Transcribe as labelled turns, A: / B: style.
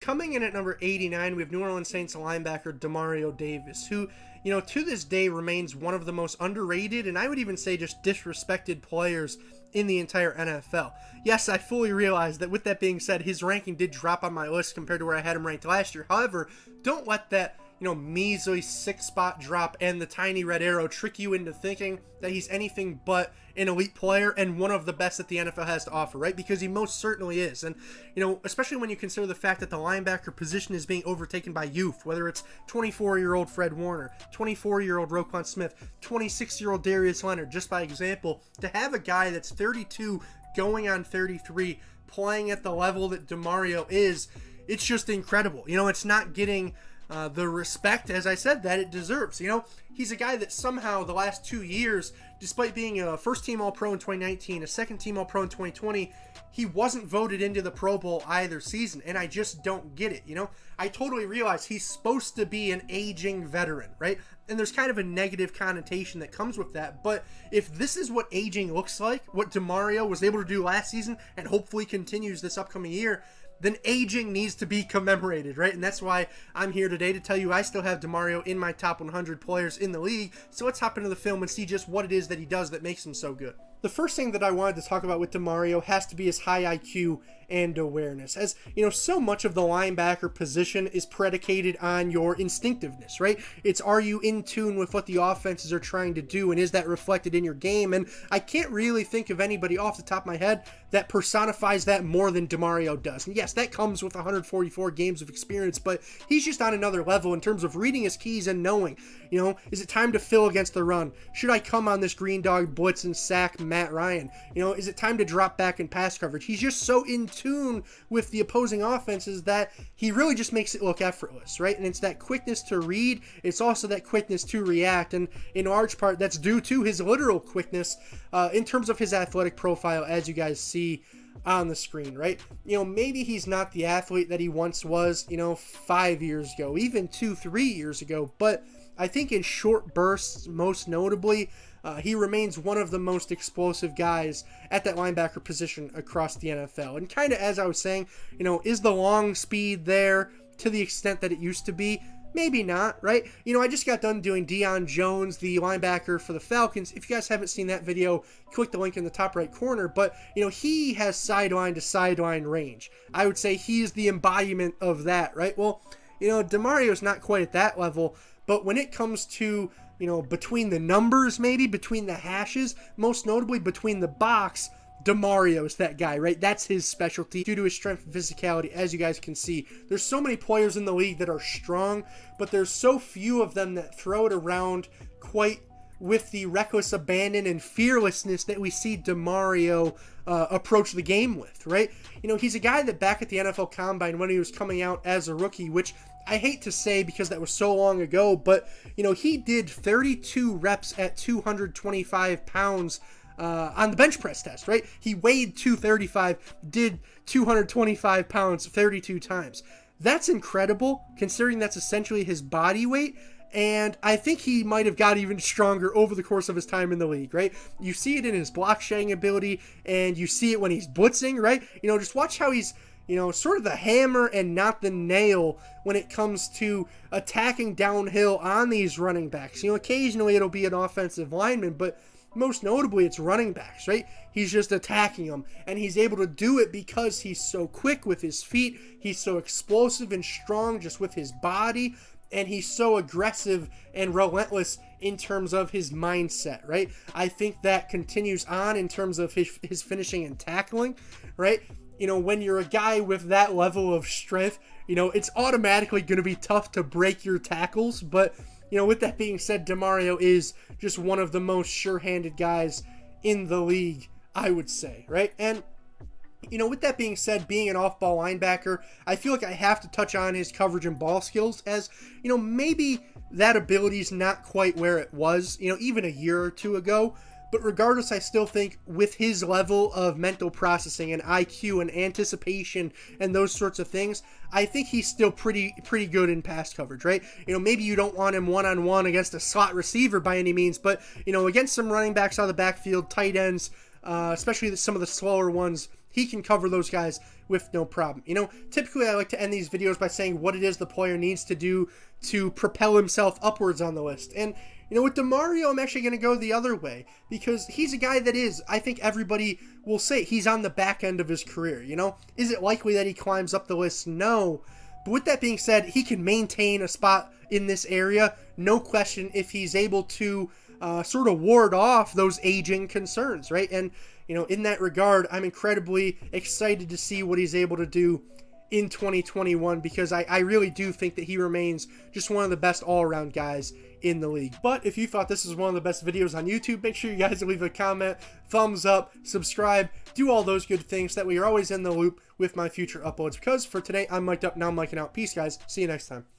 A: coming in at number 89, we have New Orleans Saints linebacker Demario Davis, who, you know, to this day remains one of the most underrated, and I would even say just disrespected players in the entire NFL. Yes, I fully realize that with that being said, his ranking did drop on my list compared to where I had him ranked last year. However, don't let that, you know, measly 6-spot drop and the tiny red arrow trick you into thinking that he's anything but an elite player and one of the best that the NFL has to offer, right? Because he most certainly is. And, you know, especially when you consider the fact that the linebacker position is being overtaken by youth, whether it's 24-year-old Fred Warner, 24-year-old Roquan Smith, 26-year-old Darius Leonard, just by example, to have a guy that's 32 going on 33 playing at the level that Demario is, it's just incredible. You know, it's not getting the respect, as I said, that it deserves. You know, he's a guy that somehow the last 2 years, despite being a first-team All-Pro in 2019, a second-team All-Pro in 2020, he wasn't voted into the Pro Bowl either season, and I just don't get it, you know? I totally realize he's supposed to be an aging veteran, right? And there's kind of a negative connotation that comes with that, but if this is what aging looks like, what Demario was able to do last season, and hopefully continues this upcoming year, then aging needs to be commemorated, right? And that's why I'm here today to tell you I still have Demario in my top 100 players in the league. So let's hop into the film and see just what it is that he does that makes him so good. The first thing that I wanted to talk about with Demario has to be his high IQ and awareness. As, you know, so much of the linebacker position is predicated on your instinctiveness, right? It's, are you in tune with what the offenses are trying to do, and is that reflected in your game? And I can't really think of anybody off the top of my head that personifies that more than Demario does. And yes, that comes with 144 games of experience, but he's just on another level in terms of reading his keys and knowing, you know, is it time to fill against the run? Should I come on this green dog blitz and sack Matt Ryan? You know, is it time to drop back in pass coverage? He's just so in tune with the opposing offenses that he really just makes it look effortless, right? And it's that quickness to read. It's also that quickness to react. And in large part, that's due to his literal quickness in terms of his athletic profile, as you guys see on the screen, right? You know, maybe he's not the athlete that he once was, you know, 5 years ago, even 2-3 years ago, but I think in short bursts, most notably, he remains one of the most explosive guys at that linebacker position across the NFL. And kind of as I was saying, you know, is the long speed there to the extent that it used to be? Maybe not, right? You know, I just got done doing Deion Jones, the linebacker for the Falcons. If you guys haven't seen that video, click the link in the top right corner. But, you know, he has sideline to sideline range. I would say he's the embodiment of that, right? Well, you know, Demario's not quite at that level, but when it comes to, you know, between the numbers, maybe between the hashes, most notably between the box, Demario's that guy, right? That's his specialty due to his strength and physicality, as you guys can see. There's so many players in the league that are strong, but there's so few of them that throw it around quite with the reckless abandon and fearlessness that we see Demario approach the game with, right? You know, he's a guy that back at the NFL Combine when he was coming out as a rookie, which I hate to say because that was so long ago, but, you know, he did 32 reps at 225 pounds on the bench press test, right? He weighed 235, did 225 pounds 32 times. That's incredible, considering that's essentially his body weight, and I think he might have got even stronger over the course of his time in the league, right? You see it in his block shedding ability, and you see it when he's blitzing, right? You know, just watch how he's, you know, sort of the hammer and not the nail when it comes to attacking downhill on these running backs. You know, occasionally it'll be an offensive lineman, but most notably it's running backs, right? He's just attacking them, and he's able to do it because he's so quick with his feet, he's so explosive and strong just with his body, and he's so aggressive and relentless in terms of his mindset, right? I think that continues on in terms of his finishing and tackling, right? You know, when you're a guy with that level of strength, you know, it's automatically going to be tough to break your tackles. But, you know, with that being said, Demario is just one of the most sure-handed guys in the league, I would say, right? And, you know, with that being said, being an off-ball linebacker, I feel like I have to touch on his coverage and ball skills, as, you know, maybe that ability is not quite where it was, you know, even a year or two ago. But regardless, I still think with his level of mental processing and IQ and anticipation and those sorts of things, I think he's still pretty good in pass coverage, right? You know, maybe you don't want him one-on-one against a slot receiver by any means, but, you know, against some running backs out of the backfield, tight ends, especially some of the slower ones, he can cover those guys with no problem. You know, typically I like to end these videos by saying what it is the player needs to do to propel himself upwards on the list. And, you know, with Demario, I'm actually going to go the other way, because he's a guy that is, I think everybody will say, he's on the back end of his career, you know? Is it likely that he climbs up the list? No. But with that being said, he can maintain a spot in this area, no question, if he's able to sort of ward off those aging concerns, right? And, you know, in that regard, I'm incredibly excited to see what he's able to do in 2021, because I really do think that he remains just one of the best all-around guys in the league. But if you thought this was one of the best videos on YouTube, make sure you guys leave a comment, thumbs up, subscribe, do all those good things so that we are always in the loop with my future uploads. Because for today, I'm mic'd up, now I'm mic'ing out. Peace, guys. See you next time.